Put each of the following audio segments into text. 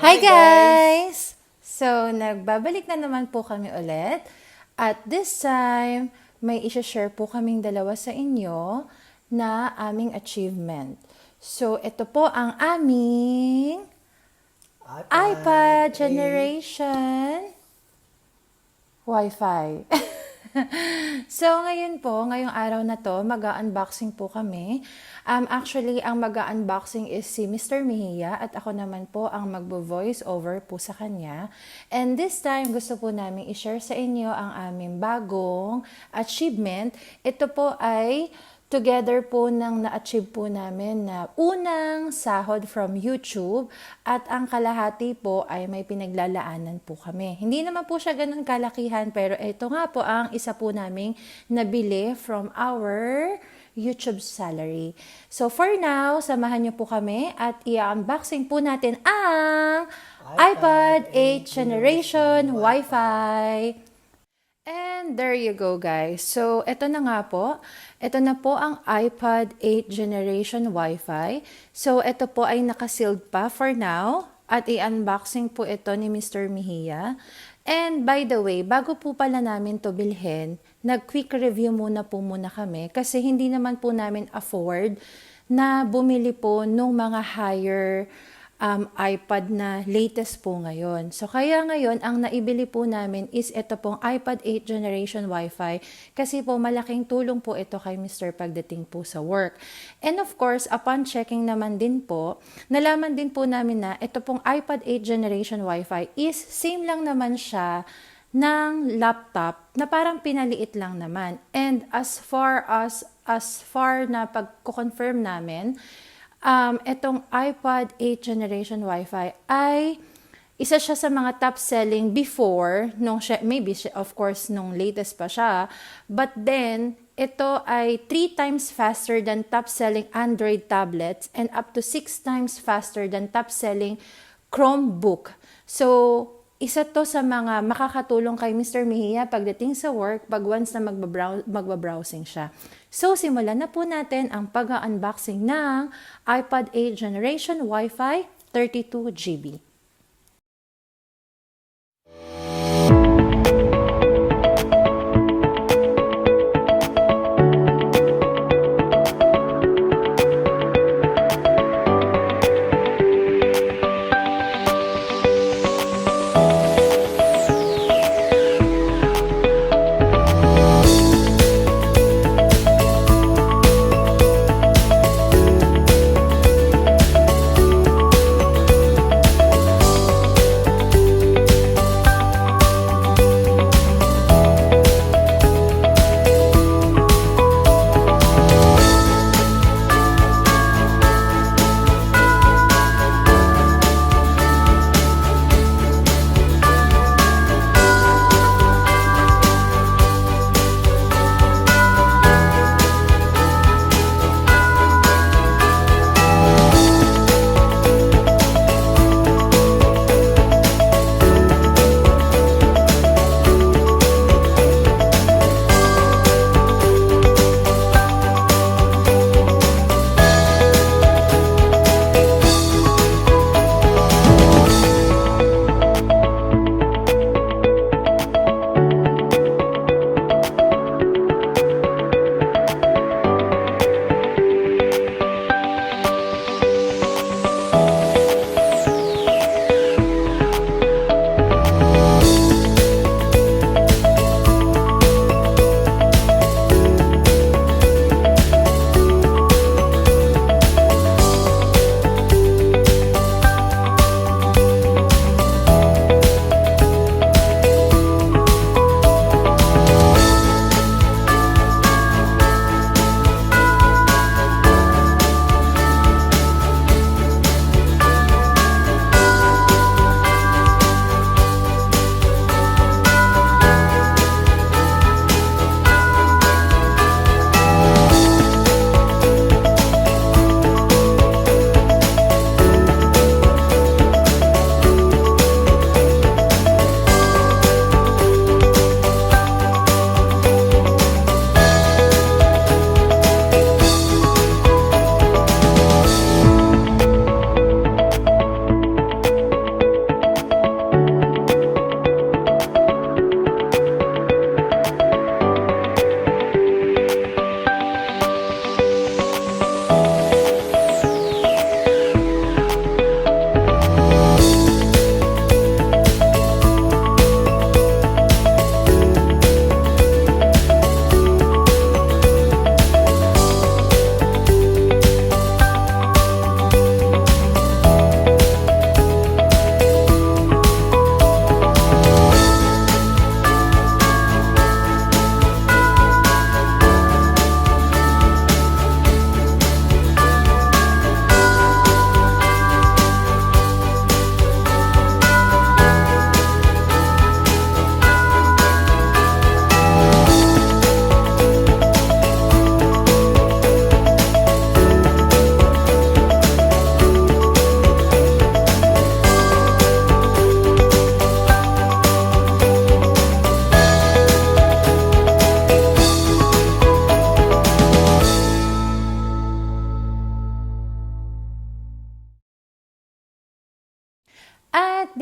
Hi guys! So, nagbabalik na naman po kami ulit. At this time, may isa-share po kaming dalawa sa inyo na aming achievement. So, ito po ang aming iPad generation Wi-Fi. So, ngayon po, ngayong araw na to, mag-unboxing po kami. Actually, ang mag-unboxing is si Mr. Mejia at ako naman po ang magbo-voice over po sa kanya. And this time, gusto po namin i-share sa inyo ang aming bagong achievement. Ito po ay together po nang na-achieve po namin na unang sahod from YouTube at ang kalahati po ay may pinaglalaanan po kami. Hindi naman po siya ganun kalakihan pero ito nga po ang isa po naming nabili from our YouTube salary. So for now, samahan niyo po kami at i-unboxing po natin ang iPad 8 Generation Wi-Fi. And there you go guys. So, ito na nga po. Ito na po ang iPad 8 Generation Wi-Fi. So, ito po ay nakasealed pa for now. At i-unboxing po ito ni Mr. Mejia. And by the way, bago po pala namin to bilhin, nag-quick review muna kami. Kasi hindi naman po namin afford na bumili po nung mga higher iPad na latest po ngayon. So, kaya ngayon, ang naibili po namin is ito pong iPad 8 Generation Wi-Fi kasi po malaking tulong po ito kay Mr. pagdating po sa work. And of course, upon checking naman din po, nalaman din po namin na ito pong iPad 8 Generation Wi-Fi is same lang naman siya ng laptop na parang pinaliit lang naman. And as far na pagko-confirm namin, itong iPad 8 Generation Wi-Fi ay isa siya sa mga top selling before, of course, nung latest pa siya. But then, ito ay 3 times faster than top selling Android tablets and up to 6 times faster than top selling Chromebook. So, isa to sa mga makakatulong kay Mr. Mejia pagdating sa work pag once na magbabrowsing siya. So, simulan na po natin ang pag-unboxing ng iPad 8 Generation Wi-Fi 32GB.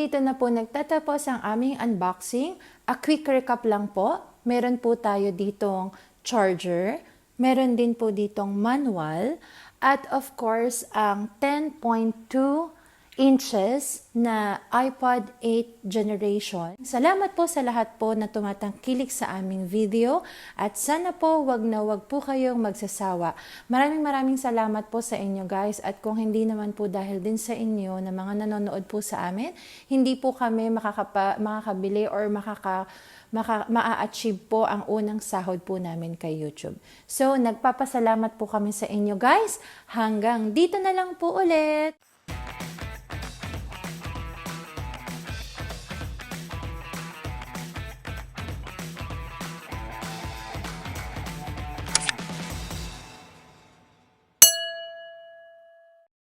dito na po nagtatapos ang aming unboxing. A quick recap lang po. Meron po tayo ditong charger. Meron din po ditong manual. At of course, ang 10.2 inches na iPod 8 generation. Salamat po sa lahat po na tumatangkilik sa aming video at sana po wag na wag po kayong magsasawa. Maraming salamat po sa inyo guys at kung hindi naman po dahil din sa inyo na mga nanonood po sa amin, hindi po kami makakabili or maa-achieve po ang unang sahod po namin kay YouTube. So, nagpapasalamat po kami sa inyo guys. Hanggang dito na lang po ulit.